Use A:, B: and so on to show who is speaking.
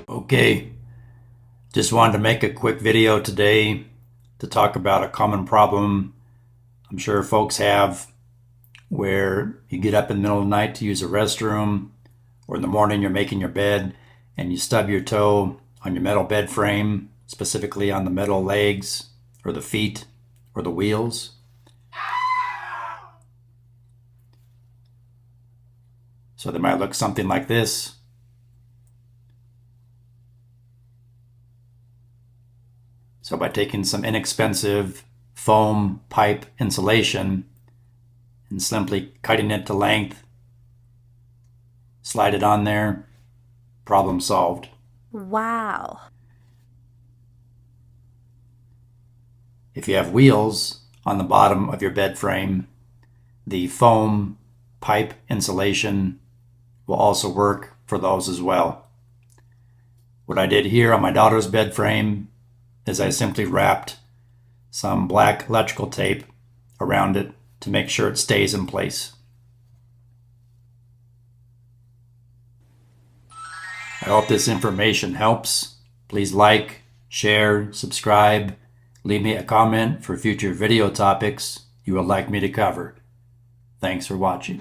A: Okay, just wanted to make a quick video today to talk about a common problem I'm sure folks have where you get up in the middle of the night to use a restroom, or in the morning you're making your bed and you stub your toe on your metal bed frame, specifically on the metal legs or the feet or the wheels. So they might look something like this. So by taking some inexpensive foam pipe insulation and simply cutting it to length, slide it on there, problem solved.
B: Wow.
A: If you have wheels on the bottom of your bed frame, the foam pipe insulation will also work for those as well. What I did here on my daughter's bed frame is I simply wrapped some black electrical tape around it to make sure it stays in place. I hope this information helps. Please like, share, subscribe, leave me a comment for future video topics you would like me to cover. Thanks for watching.